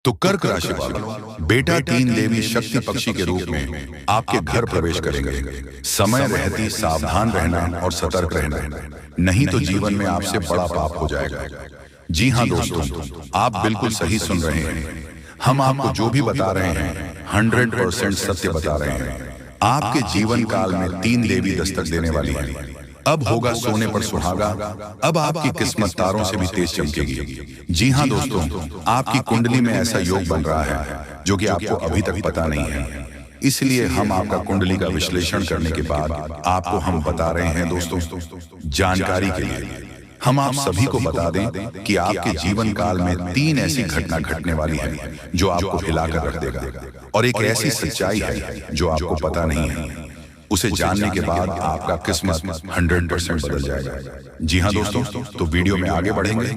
तो कर्क राशि वालों, बेटा तीन देवी शक्ति पक्षी के रूप में आपके घर प्रवेश करेंगे। समय रहती सावधान रहना और सतर्क रहना, नहीं तो जीवन में आपसे बड़ा पाप हो जाएगा। जी हाँ दोस्तों, आप बिल्कुल सही सुन रहे हैं। हम आपको जो भी बता रहे हैं 100% सत्य बता रहे हैं। आपके जीवन काल में तीन देवी दस्तक देने वाली हैं। अब होगा सोने पर सुहागा। अब आपकी किस्मत तारों से भी तेज चमकेगी। जी हाँ दोस्तों, आपकी कुंडली में ऐसा योग बन रहा है जो कि आपको अभी तक पता नहीं है। इसलिए हम आपका कुंडली का विश्लेषण करने के बाद आपको हम बता रहे हैं दोस्तों। जानकारी के लिए हम आप सभी को बता दें कि आपके जीवन काल में तीन ऐसी घटना घटने वाली है जो आपको हिलाकर रख देगा, और एक ऐसी सच्चाई है जो आपको पता नहीं है। उसे जानने के बाद आपका किस्मत 100% बदल जाएगा। जी हाँ दोस्तों, तो वीडियो में आगे बढ़ेंगे,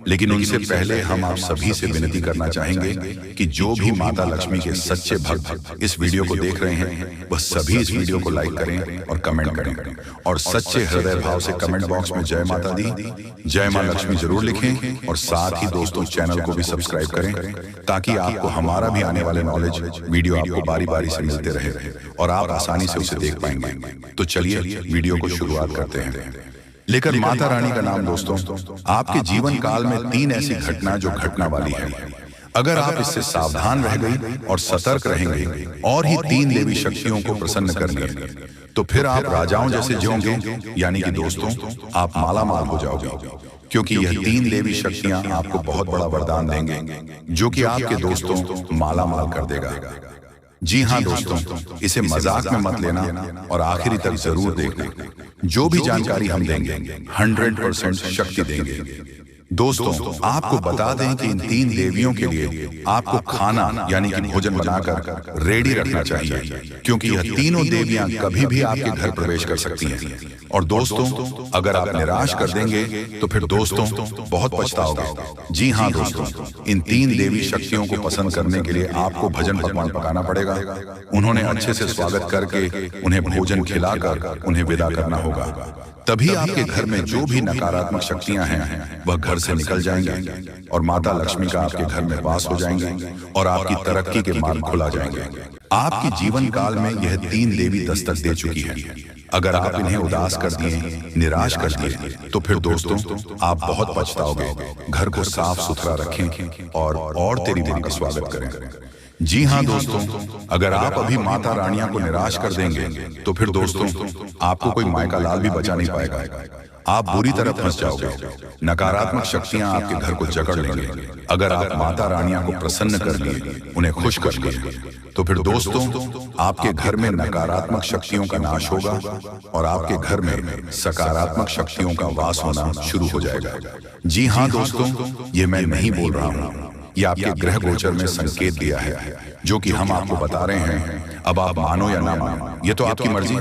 लेकिन उनसे पहले हम आप सभी से विनती करना चाहेंगे कि जो भी माता लक्ष्मी के सच्चे भक्त इस वीडियो को देख रहे हैं वह सभी इस वीडियो को लाइक करें और कमेंट करें, और सच्चे हृदय भाव से कमेंट बॉक्स में जय माता दी, जय मां लक्ष्मी जरूर लिखें। और साथ ही दोस्तों चैनल को भी सब्सक्राइब करें ताकि आपको हमारा भी आने वाले नॉलेज वीडियो आपको बारी बारी से मिलते रहे और आप आसानी से उसे देख पाएंगे। तो चलिए वीडियो को शुरुआत करते हैं। लेकर माता रानी का नाम दोस्तों, आपके जीवन काल में तीन ऐसी घटना जो घटना वाली है। अगर आप इससे सावधान रह गई और सतर्क रहेंगे और ही तीन देवी शक्तियों को प्रसन्न कर लिए, तो फिर आप राजाओं जैसे जियोगे, यानी कि दोस्तों आप माला माल हो जाओगे, क्योंकि यह तीन देवी शक्तियां आपको बहुत बड़ा वरदान देंगे जो कि आपके दोस्तों माला माल कर देगा। जी हाँ दोस्तों, इसे मजाक में मत लेना और आखिरी तक जरूर देखना। जो भी जानकारी हम देंगे 100% शक्ति देंगे। दोस्तों आपको बता दें कि इन तीन देवियों के लिए आपको खाना यानी कि भोजन बनाकर रेडी रखना चाहिए, क्योंकि यह तीनों देवियां कभी भी आपके घर प्रवेश कर सकती हैं। और दोस्तों अगर आप निराश कर देंगे तो फिर दोस्तों बहुत पछताओगे। जी हाँ दोस्तों, इन तीन देवी शक्तियों को पसंद करने के लिए आपको भजन पकवान पकाना पड़ेगा। उन्होंने अच्छे से स्वागत करके उन्हें भोजन खिलाकर उन्हें विदा करना होगा। तभी आपके घर में जो भी नकारात्मक शक्तियां हैं वह घर से निकल जाएंगे और माता लक्ष्मी का आपके घर में वास हो जाएंगे और आपकी तरक्की के मार्ग खुला जाएंगे। आपके जीवन काल में यह तीन देवी दस्तक दे चुकी है। अगर आप इन्हें उदास कर दिए, निराश कर दिए, तो फिर दोस्तों आप बहुत पछताओगे। घर को साफ सुथरा रखें और तेरी मां का स्वागत करें। जी हाँ दोस्तों, अगर आप अभी माता रानियां को निराश कर देंगे तो फिर दोस्तों आपको कोई मायका लाल भी बचा नहीं पाएगा। आप बुरी तरह फंस जाओगे। नकारात्मक शक्तियां आपके घर को जकड़ लेंगे। अगर आप माता रानियां को प्रसन्न कर लिए, उन्हें खुश कर लिए, तो फिर दोस्तों आपके घर में नकारात्मक शक्तियों का नाश होगा और आपके घर में सकारात्मक शक्तियों का वास होना शुरू हो जाएगा। जी हाँ दोस्तों, ये मैं नहीं बोल रहा हूँ, ये आपके ग्रह गोचर में संकेत दिया है जो कि हम आपको बता रहे हैं। अब आप मानो या ना मानो, ये तो आपकी मर्जी,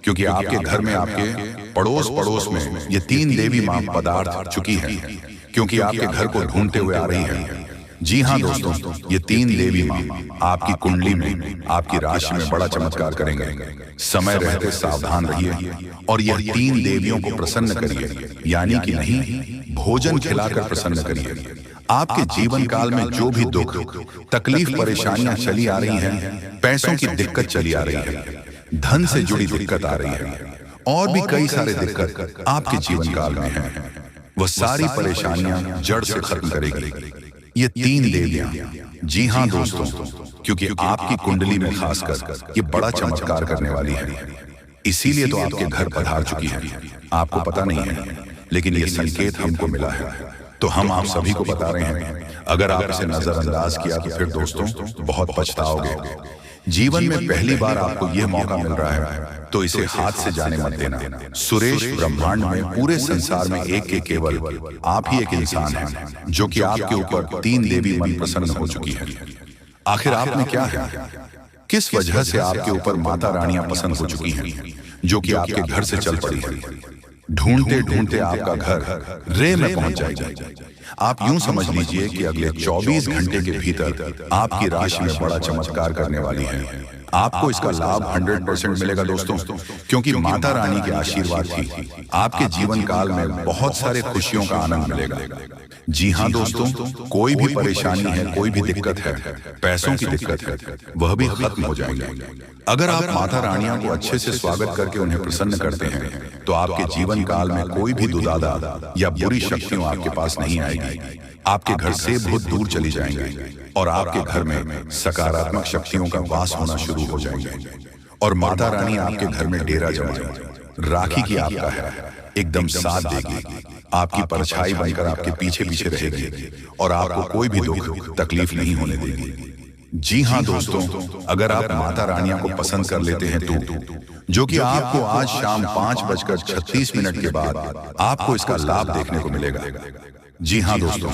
क्योंकि आपके घर में आपके पड़ोस में ये तीन देवी मां पदार्थ चुकी हैं, क्योंकि आपके घर को ढूंढते हुए आ रही है। जी हाँ दोस्तों, ये तीन देवी मां आपकी कुंडली में, आपकी राशि में बड़ा चमत्कार करेंगे। समय रहते सावधान रहिए और यह तीन देवियों को प्रसन्न करिए, यानी कि नहीं भोजन खिलाकर प्रसन्न करिए। आपके जीवन काल में जो भी दुख, तकलीफ, परेशानियां चली आ रही हैं, पैसों की दिक्कत चली आ रही है, धन से जुड़ी दिक्कत आ रही है, और भी कई सारे दिक्कत आपके जीवन काल में हैं, वह सारी परेशानियां जड़ से खत्म करेगी ये तीन देवियां। जी हाँ दोस्तों, क्योंकि आपकी कुंडली में खासकर ये बड़ा चमत्कार करने वाली है, इसीलिए तो आपके घर पधार चुकी है। आपको पता नहीं है, लेकिन ये संकेत हमको मिला है, तो हम आप सभी को बता रहे हैं। अगर आप इसे नजरअंदाज किया तो फिर दोस्तों बहुत पछताओगे। जीवन में पहली बार आपको यह मौका मिल रहा है, तो इसे हाथ से जाने मत देना। सुरेश ब्रह्मांड में पूरे संसार में एक के केवल आप ही एक इंसान हैं जो कि आपके ऊपर तीन देवी मन प्रसन्न हो चुकी है। आखिर आप में क्या है? किस वजह से आपके ऊपर माता रानियां पसंद हो चुकी हैं जो कि आपके घर से चल पड़ी है? ढूंढते ढूंढते आपका घर रे में पहुंच जाएगा। आप यूं समझ लीजिए कि अगले 24 घंटे के भीतर आपकी राशि में बड़ा चमत्कार करने वाली है। आपको इसका लाभ 100% मिलेगा दोस्तों, क्योंकि माता रानी के आशीर्वाद ही आपके जीवन काल में बहुत सारे खुशियों का आनंद मिलेगा। जी हाँ दोस्तों, कोई भी परेशानी है, कोई भी दिक्कत है, पैसों की दिक्कत है, वह भी खत्म हो जाएंगे। अगर आप माता रानियां को अच्छे से स्वागत करके उन्हें प्रसन्न करते हैं तो आपके जीवन काल में कोई भी दुदादा या बुरी शक्तियां आपके पास नहीं आएगी। आपके घर से बहुत दूर चली जाएंगी और आपके घर में सकारात्मक शक्तियों का वास होना शुरू हो जाएंगे। और माता रानी आपके घर में डेरा जमाएगी, राखी की आपका है, एकदम साथ देगी, आपकी परछाई बनकर आपके पीछे पीछे रहेगी और आपको कोई भी दुख तकलीफ नहीं होने देगी। जी हाँ दोस्तों, अगर आप माता रानियां को पसंद कर लेते हैं तो जो कि आपको आज शाम 5:36 के बाद आपको इसका लाभ देखने को मिलेगा। जी हाँ दोस्तों,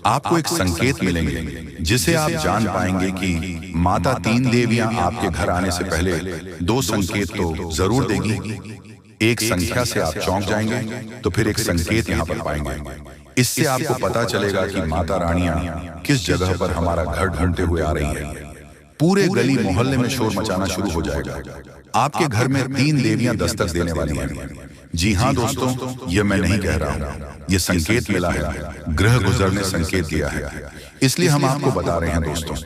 आपको एक संकेत मिलेंगे जिसे आप जान पाएंगे कि माता तीन देवियां आपके घर आने से पहले दो संकेत तो जरूर देगी। एक संख्या से आप चौंक जाएंगे तो फिर एक संकेत यहाँ पर पाएंगे। इससे आपको पता चलेगा कि माता रानियां किस जगह पर हमारा घर ढूंढते हुए आ रही है। पूरे गली मोहल्ले में शोर मचाना शुरू हो जाएगा। आपके घर में तीन देवियां दस्तक देने वाली हैं। जी हाँ दोस्तों, ये मैं नहीं कह रहा हूँ, ये संकेत मिला है, ग्रह गुजर ने संकेत दिया है, इसलिए हम आपको बता रहे हैं दोस्तों।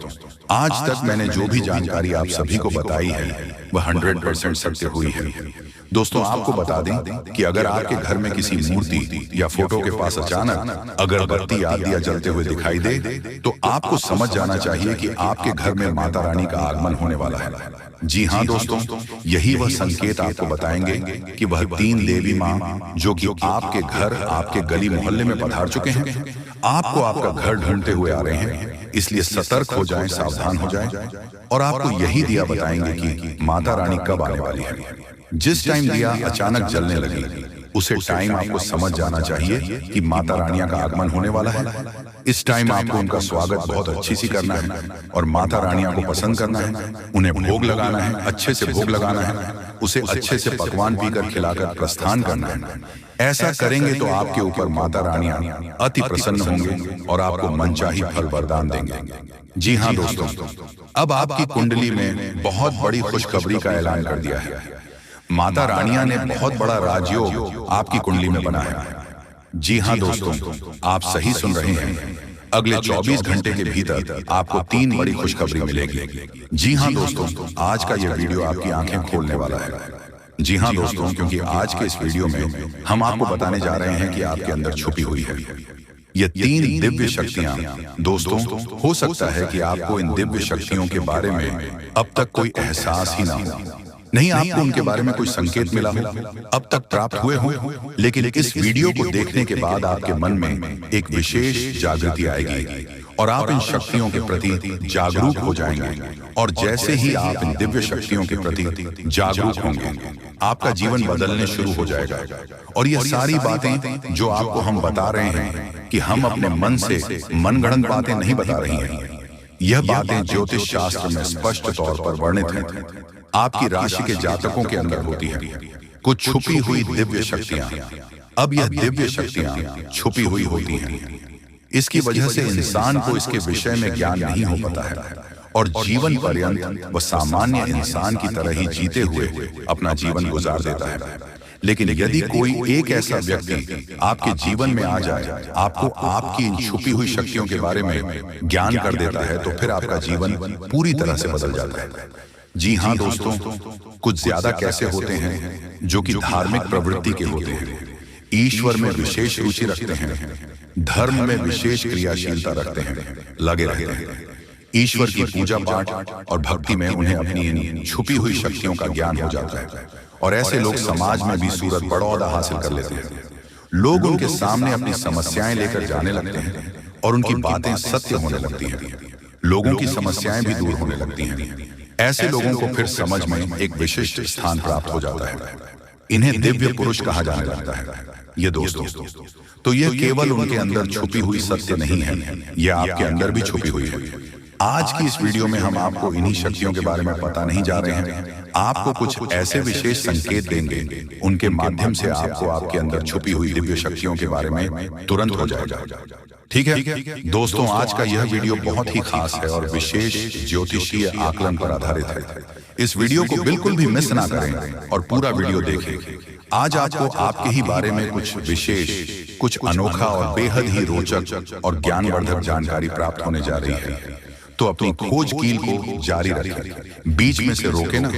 आज तक मैंने जो भी जानकारी आप सभी को बताई है वह 100% सत्य हुई है। दोस्तों आपको बता दें कि अगर आपके घर में किसी मूर्ति या फोटो के पास अचानक अगरबत्ती या दिया जलते हुए दिखाई दे तो आपको समझ जाना चाहिए कि आपके घर में माता रानी का आगमन होने वाला है। जी हाँ दोस्तों, यही वह संकेत आपको बताएंगे कि वह तीन देवी माँ जो कि आपके घर, आपके गली मोहल्ले में पधार चुके हैं, आपको आपका घर ढूंढते हुए आ रहे हैं। इसलिए सतर्क हो जाएं, सावधान हो जाएं और आपको यही दिया बताएंगे कि माता रानी कब आने वाली है। जिस टाइम दिया अचानक जलने लगी उसे टाइम आपको समझ जाना चाहिए कि माता रानियां का आगमन होने वाला है। इस टाइम आपको उनका स्वागत बहुत अच्छी सी करना है और माता रानियां को पसंद करना है, उन्हें भोग लगाना है, अच्छे से भोग लगाना है, उसे अच्छे से पकवान पीकर खिलाकर प्रस्थान करना है। ऐसा करेंगे तो आपके ऊपर माता रानियां अति प्रसन्न होंगे और आपको मनचाही फल वरदान देंगे। जी हाँ दोस्तों, अब आपकी कुंडली में बहुत बड़ी खुशखबरी का ऐलान कर दिया है। माता रानियां ने बहुत बड़ा राजयोग आपकी कुंडली में बना है। जी हाँ दोस्तों, आप सही सुन रहे हैं, अगले 24 घंटे के भीतर आपको 3 बड़ी खुशखबरी मिलेगी। जी हाँ दोस्तों, आज का यह वीडियो आपकी आंखें खोलने वाला है। जी हाँ दोस्तों, क्योंकि आज के इस वीडियो में हम आपको बताने जा रहे हैं कि आपके अंदर छुपी हुई है ये 3 दिव्य शक्तियां। दोस्तों हो सकता है कि आपको इन दिव्य शक्तियों के बारे में अब तक कोई एहसास ही ना हो, नहीं आपको उनके बारे में कोई संकेत मिला हो, अब तक प्राप्त हुए हो, लेकिन इस वीडियो को देखने के बाद आपके मन में एक विशेष जागृति आएगी और आप इन शक्तियों के प्रति जागरूक हो जाएंगे। और जैसे ही आप इन दिव्य शक्तियों के प्रति जागरूक होंगे आपका जीवन बदलने शुरू हो जाएगा। और ये सारी बातें जो आपको हम बता रहे हैं कि हम अपने मन से मनगढ़ंत बातें नहीं बता रही हैं, यह बातें ज्योतिष शास्त्र में स्पष्ट तौर पर वर्णित हैं। आपकी राशि के जातकों के अंदर होती है कुछ छुपी हुई दिव्य शक्तियां। अब यह दिव्य शक्तियां छुपी हुई होती हैं, इसकी वजह से इंसान को इसके विषय में ज्ञान नहीं हो पाता है और जीवन पर्यंत वह सामान्य इंसान की तरह ही जीते हुए अपना जीवन गुजार देता है। लेकिन यदि कोई एक ऐसा व्यक्ति आपके जीवन में आ जाए, आपको आपकी इन छुपी हुई शक्तियों के बारे में ज्ञान कर देता है, तो फिर आपका जीवन पूरी तरह से बदल जाता है। जी हाँ दोस्तों, कुछ ज्यादा कैसे होते हैं जो कि धार्मिक प्रवृत्ति के होते हैं, ईश्वर में विशेष रुचि रखते हैं, धर्म में विशेष क्रियाशीलता रखते हैं, लगे रहते हैं, ईश्वर की पूजा पाठ और भक्ति में उन्हें अपनी इन छुपी हुई शक्तियों का ज्ञान हो जाता है और ऐसे लोग समाज में भी सूरत बड़ा ओहदा हासिल कर लेते हैं। लोग उनके सामने अपनी समस्याएं लेकर जाने लगते हैं और उनकी बातें सत्य होने लगती हैं, लोगों की समस्याएं भी दूर होने लगती हैं। ऐसे लोगों को फिर समझ में एक विशिष्ट स्थान प्राप्त हो जाता है, इन्हें दिव्य पुरुष कहा जाने लगता है। ये दोस्तों तो यह केवल उनके अंदर छुपी हुई सत्य नहीं है, यह आपके अंदर भी छुपी हुई है। आज की इस वीडियो में हम आपको इन्हीं शक्तियों के बारे में पता नहीं जा रहे हैं, आपको कुछ ऐसे विशेष संकेत देंगे, उनके माध्यम से आपको आपके अंदर छुपी हुई दिव्य शक्तियों के बारे में तुरंत हो जाएगा। ठीक है दोस्तों, आज का यह वीडियो बहुत ही खास है और विशेष ज्योतिषीय आकलन पर आधारित है। इस वीडियो को बिल्कुल भी मिस ना करें और पूरा वीडियो देखें। आज आपको आपके ही बारे में कुछ विशेष, कुछ अनोखा और बेहद ही रोचक और ज्ञानवर्धक जानकारी प्राप्त होने जा रही है। तो अपनी खोज कील को जारी रखें, बीच में से रोके ना।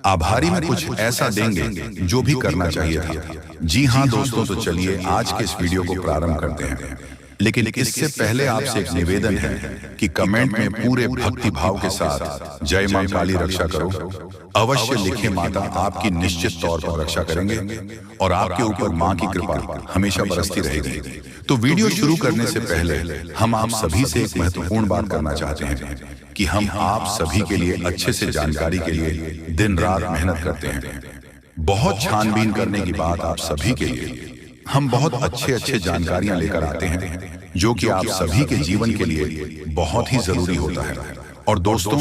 आभारी में कुछ ऐसा देंगे जो भी करना चाहिए था। जी हाँ दोस्तों, तो चलिए आज के इस वीडियो को प्रारंभ करते हैं। लेकिन इससे पहले आपसे एक निवेदन है कि कमेंट में पूरे भक्ति भाव के साथ जय मां काली रक्षा करो अवश्य लिखें। माता आपकी निश्चित तौर पर रक्षा करेंगे और आपके ऊपर मां की कृपा हमेशा बरसती रहेगी। तो वीडियो शुरू करने से पहले हम आप सभी से एक महत्वपूर्ण बात करना चाहते हैं कि हम आप सभी के लिए अच्छे से जानकारी के लिए दिन रात मेहनत करते हैं। बहुत छानबीन करने की बात आप सभी के लिए हम बहुत अच्छे जानकारियां लेकर आते हैं जो कि आप सभी के जीवन के लिए बहुत ही जरूरी होता है। और दोस्तों,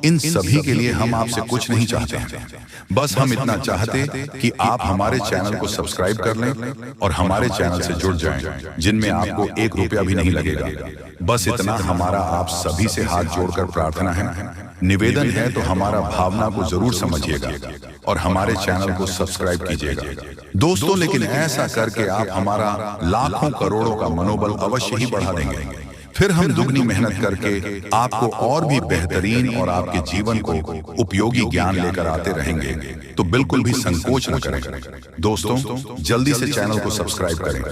इन सभी के लिए हम आपसे कुछ नहीं चाहते हैं, बस हम इतना चाहते कि आप हमारे चैनल को सब्सक्राइब कर लें और हमारे चैनल से जुड़ जाएं, जिनमें आपको ₹1 भी नहीं लगेगा। बस इतना हमारा आप सभी से हाथ जोड़कर प्रार्थना है, निवेदन है। तो हमारा भावना को जरूर समझिएगा और हमारे चैनल को सब्सक्राइब कीजिएगा दोस्तों। लेकिन ऐसा करके आप हमारा लाखों करोड़ों का मनोबल अवश्य ही बढ़ा देंगे। फिर हम दुगनी मेहनत करके आपको और भी बेहतरीन और आपके जीवन को उपयोगी ज्ञान लेकर आते रहेंगे। तो बिल्कुल भी संकोच न करें दोस्तों, जल्दी से चैनल को सब्सक्राइब करें।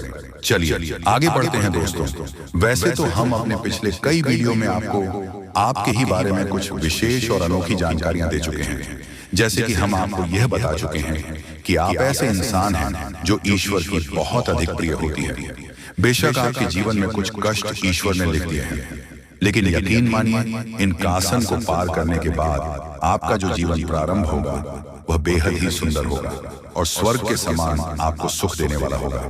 चलिए आगे बढ़ते हैं दोस्तों। वैसे तो हम अपने पिछले कई वीडियो में आपको आपके ही बारे में कुछ विशेष और अनोखी जानकारियां दे चुके हैं। जैसे कि हम आपको यह बता चुके हैं कि आप ऐसे इंसान हैं जो ईश्वर की बहुत अधिक प्रिय होती है। बेशक आपके जीवन में कुछ कष्ट ईश्वर ने लिख दिए हैं, लेकिन यकीन मानिए इन कासन को पार करने के बाद आपका जो जीवन प्रारंभ होगा वह बेहद ही सुंदर होगा और स्वर्ग के समान आपको सुख देने वाला होगा।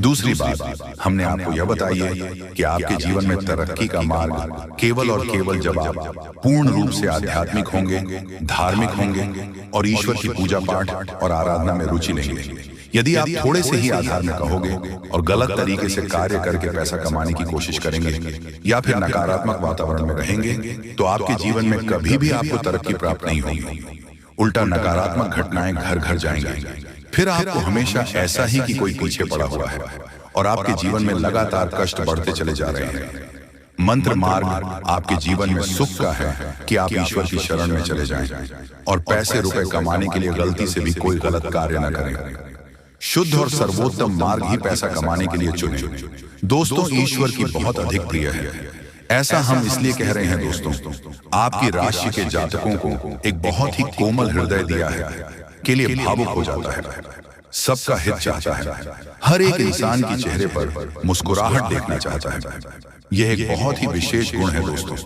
दूसरी बात हमने आपको यह बताई है कि आपके जीवन में तरक्की का मार्ग केवल और केवल जब आप पूर्ण रूप से आध्यात्मिक होंगे, धार्मिक होंगे और ईश्वर की पूजा पाठ और आराधना में रुचि लेंगे। यदि आप थोड़े से ही आधार में कहोगे और गलत तरीके से कार्य करके पैसा कमाने की कोशिश करेंगे या फिर नकारात्मक वातावरण में रहेंगे, तो आपके जीवन में कभी भी आपको तरक्की प्राप्त नहीं होगी। उल्टा नकारात्मक घटनाएं घर घर जाएंगी। फिर आपको हमेशा ऐसा ही कि कोई पीछे पड़ा हुआ है और आपके जीवन में लगातार कष्ट बढ़ते चले जा रहे हैं। मंत्र मार्ग आपके जीवन में सुख का है कि आप ईश्वर की शरण में चले जाएं और पैसे रुपए कमाने के लिए गलती से भी कोई गलत कार्य न करें। शुद्ध और सर्वोत्तम मार्ग ही पैसा कमाने के लिए चुनें। दोस्तों, ईश्वर की बहुत अधिक प्रिय है। ऐसा हम इसलिए कह रहे हैं दोस्तों, आपकी राशि के जातकों को एक बहुत ही कोमल हृदय दिया है के लिए भावुक हो जाता है, सबका हित चाहता है, हर एक इंसान के चेहरे पर मुस्कुराहट देखना चाहता है। यह एक बहुत ही विशेष गुण है दोस्तों।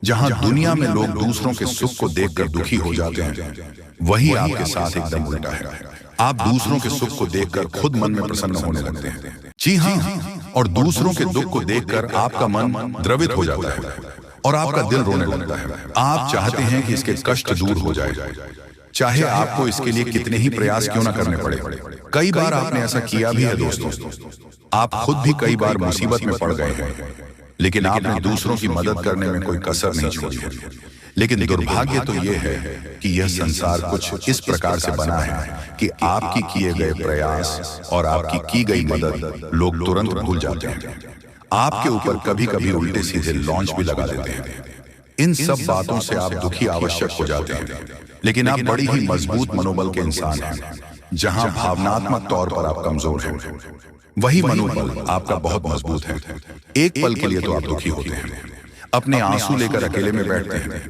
जहां दुनिया में लोग दूसरों के सुख को देखकर दुखी हो जाते हैं, वही आपके साथ एकदम उल्टा है। आप दूसरों के सुख को देखकर खुद मन में प्रसन्न होने लगते हैं। जी हाँ, और दूसरों के दुख को देखकर आपका मन द्रवित हो जाता है और आपका दिल रोने लगता है। आप चाहते हैं कि इसके कष्ट दूर हो जाए, चाहे आपको इसके लिए कितने ही प्रयास क्यों ना करने पड़े। कई बार आपने ऐसा किया भी है दोस्तों। आप खुद भी कई बार मुसीबत में पड़ गए हैं, लेकिन आपने दूसरों की मदद करने में कोई कसर नहीं छोड़ी है। लेकिन दुर्भाग्य तो यह है कि यह संसार कुछ इस प्रकार से बना है कि आपकी किए गए प्रयास और आपकी की गई मदद लोग तुरंत भूल जाते हैं। आपके ऊपर कभी कभी उल्टे सीधे लॉन्च भी लगा देते हैं। इन सब बातों से आप दुखी आवश्यक हो जाते हैं, लेकिन आप बड़ी ही मजबूत मनोबल के इंसान हैं। जहां भावनात्मक तौर पर आप कमजोर हैं, वही मनोबल आपका बहुत मजबूत है। एक पल के लिए तो आप दुखी होते हैं, अपने आंसू लेकर अकेले में बैठते हैं,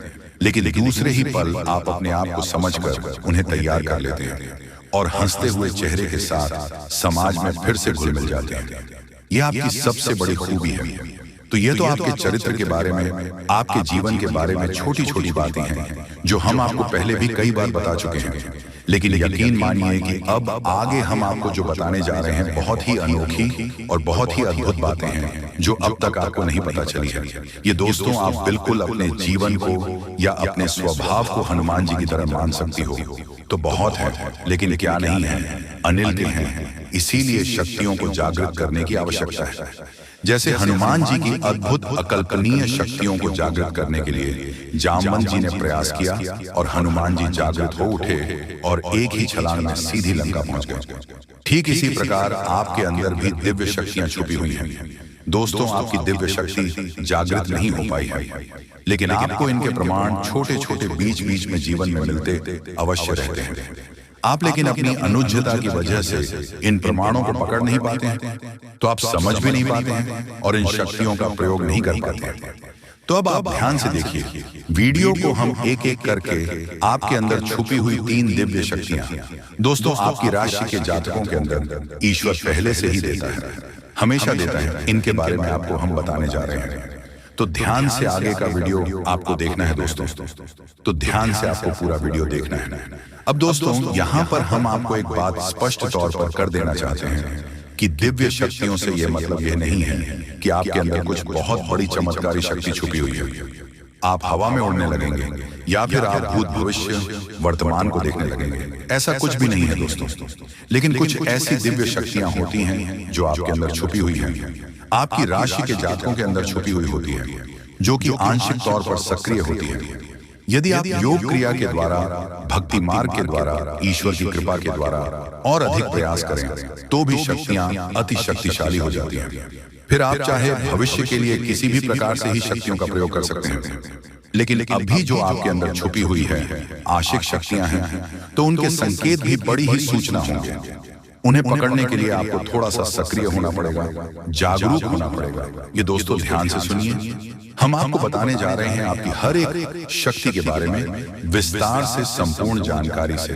लेकिन दूसरे ही पल आप अपने आप को समझकर उन्हें तैयार कर लेते हैं और हंसते हुए चेहरे के साथ समाज में फिर से घुल मिल जाते हैं। यह आपकी सबसे बड़ी खूबी है। तो यह तो आपके चरित्र के बारे में, आपके जीवन के बारे में छोटी छोटी बातें हैं जो हम आपको पहले भी कई बार बता चुके हैं। लेकिन यकीन मानिए कि अब आगे हम आपको जो बताने जा रहे हैं बहुत ही अनोखी और बहुत ही अद्भुत बातें हैं जो अब तक आपको नहीं पता चली है। ये दोस्तों, आप बिल्कुल अपने जीवन को या अपने स्वभाव को हनुमान जी की तरह मान सकती हो तो बहुत है, लेकिन क्या नहीं है, अनिल के हैं। इसीलिए शक्तियों को जागृत करने की आवश्यकता है। जैसे हनुमान जी की अद्भुत अकल्पनीय शक्तियों को जागृत करने के लिए जामवंत जी ने प्रयास किया और हनुमान जी जागृत हो उठे और एक ही छलांग में सीधी लंका पहुंच गए। ठीक इसी प्रकार आपके अंदर भी दिव्य शक्तियां छुपी हुई हैं। दोस्तों, आपकी दिव्य शक्ति जागृत नहीं हो पाई है, लेकिन आपको इनके प्रमाण छोटे छोटे बीच बीच में जीवन में मिलते अवश्य रहते हैं। आप लेकिन अपनी अनुज्ञता की वजह से इन प्रमाणों को पकड़ नहीं पाते हैं, तो आप समझ भी नहीं पाते हैं और इन शक्तियों का प्रयोग नहीं कर पाते हैं। तो अब आप ध्यान से देखिए, वीडियो को हम एक एक करके आपके अंदर छुपी हुई 3 दिव्य शक्तियां, दोस्तों आपकी राशि के जातकों के अंदर ईश्वर पहले से ही देता है, हमेशा देता है। इनके बारे में आपको हम बताने जा रहे हैं, तो ध्यान से आगे का वीडियो आपको देखना है दोस्तों। तो ध्यान से आपको पूरा वीडियो देखना है। अब दोस्तों, यहाँ पर हम आपको एक बात स्पष्ट तौर पर कर देना चाहते हैं कि दिव्य शक्तियों से यह मतलब यह नहीं है कि आपके अंदर कुछ बहुत बड़ी चमत्कारी शक्ति छुपी हुई है। आप हवा में उड़ने लगेंगे या फिर आप भूत भविष्य वर्तमान को देखने लगेंगे, ऐसा कुछ भी नहीं है दोस्तों। लेकिन कुछ ऐसी दिव्य शक्तियां होती हैं जो आपके अंदर छुपी हुई हैं, आपकी राशि के जातकों के अंदर छुपी हुई होती है, जो कि आंशिक तौर पर सक्रिय होती है। यदि आप योग क्रिया के द्वारा, भक्ति मार्ग के द्वारा, ईश्वर की कृपा के द्वारा और अधिक प्रयास करें तो भी शक्तियां अति शक्तिशाली हो जाती हैं। फिर आप चाहे भविष्य के लिए किसी भी प्रकार से ही शक्तियों का प्रयोग कर सकते हैं, लेकिन अभी जो आपके अंदर छुपी हुई है आशिक शक्तियां हैं, तो उनके संकेत भी बड़ी ही सूचना होंगे। उन्हें पकड़ने के लिए आपको थोड़ा सा सक्रिय होना पड़ेगा, जागरूक होना पड़ेगा। ये दोस्तों ध्यान से सुनिए, हम आपको बताने जा रहे हैं आपकी हर एक शक्ति के बारे में विस्तार से, संपूर्ण जानकारी से।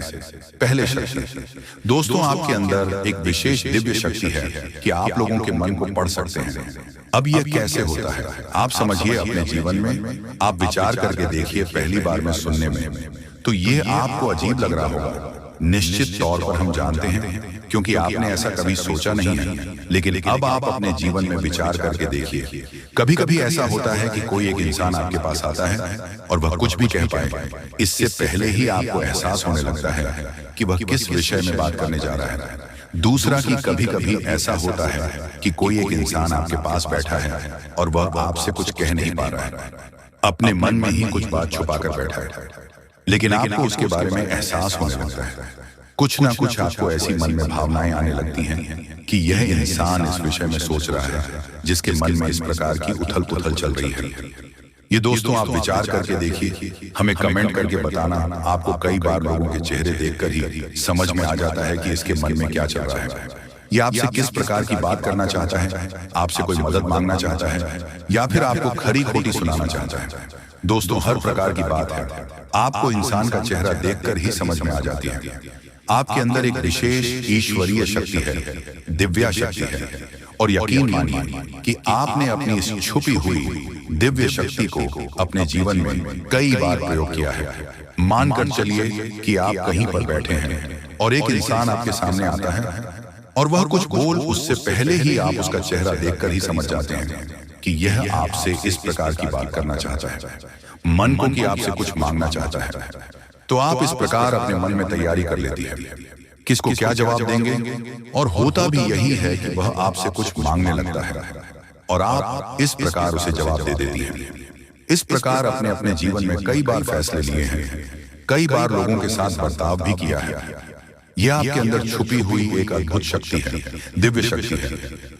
पहले शक्ति, दोस्तों आपके अंदर एक विशेष दिव्य शक्ति है कि आप लोगों के मन को पढ़ सकते हैं। अब यह कैसे होता है आप समझिए अपने जीवन में, आप विचार करके देखिए। पहली बार में सुनने में तो यह आपको अजीब लग रहा होगा, निश्चित तौर पर हम जानते हैं, क्योंकि आपने ऐसा कभी सोचा नहीं है। लेकिन अब आप अपने जीवन में विचार करके देखिए, कभी कभी ऐसा होता है कि कोई एक इंसान आपके पास आता है और वह कुछ भी कह पाए, इससे पहले ही आपको एहसास होने लगता है कि वह किस विषय में बात करने जा रहा है। दूसरा कि कभी कभी ऐसा होता है कि कोई एक इंसान आपके पास बैठा है और वह आपसे कुछ कह नहीं पा रहा है, अपने मन में ही कुछ बात छुपा कर बैठा है, लेकिन आपको उसके बारे में एहसास होने लगता है। कुछ ना कुछ आपको ऐसी मन में भावनाएं आने लगती हैं कि यह इंसान इस विषय में सोच रहा है, जिसके मन में इस प्रकार की उथल पुथल चल रही है। ये दोस्तों आप विचार करके देखिए, हमें कमेंट करके बताना। आपको कई बार लोगों के चेहरे देखकर ही समझ में आ जाता है कि इसके मन में क्या चल रहा है। ये आपसे किस प्रकार की बात करना चाहता है, आपसे कोई मदद मांगना चाहता है या फिर आपको खरी खोटी सुनाना चाहता है। दोस्तों हर प्रकार की बात है, आपको इंसान का चेहरा देखकर ही समझ में आ जाती है। आपके अंदर एक विशेष ईश्वरीय शक्ति है, दिव्या शक्ति है, और यकीन मानिए कि आपने अपनी इस छुपी हुई दिव्य शक्ति को अपने जीवन में कई बार प्रयोग किया है। मानकर चलिए कि आप कहीं पर बैठे हैं और एक इंसान आपके सामने आता है और वह कुछ बोल, उससे पहले ही आप उसका चेहरा देखकर ही समझ जाते हैं कि यह आपसे इस प्रकार की बात करना चाहता है, मन को कि आपसे कुछ मांगना चाहता है। तो आप इस प्रकार अपने मन में तैयारी कर लेती है किसको क्या जवाब देंगे, और होता भी यही है कि वह आपसे कुछ मांगने लगता है और आप इस प्रकार उसे जवाब दे देती हैं। इस प्रकार अपने अपने जीवन में कई बार फैसले लिए हैं, कई बार लोगों के साथ बर्ताव भी किया है। यह आपके अंदर छुपी हुई एक अद्भुत शक्ति है, दिव्य शक्ति है।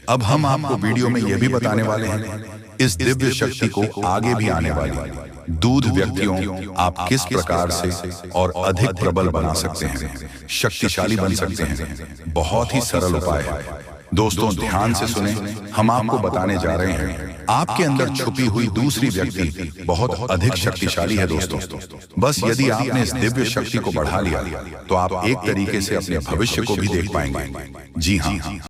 अब हम आपको वीडियो में यह भी बताने वाले हैं इस दिव्य शक्ति को आगे भी आने वाली दूध व्यक्तियों आप किस प्रकार से और अधिक प्रबल बना सकते हैं, शक्तिशाली बन सकते हैं। बहुत ही सरल उपाय है दोस्तों, ध्यान से सुने। हम आपको बताने जा रहे हैं आपके अंदर छुपी हुई दूसरी व्यक्ति बहुत अधिक शक्तिशाली है दोस्तों। बस यदि आपने इस दिव्य शक्ति को बढ़ा लिया तो आप एक तरीके से अपने भविष्य को भी देख पाएंगे। जी हाँ,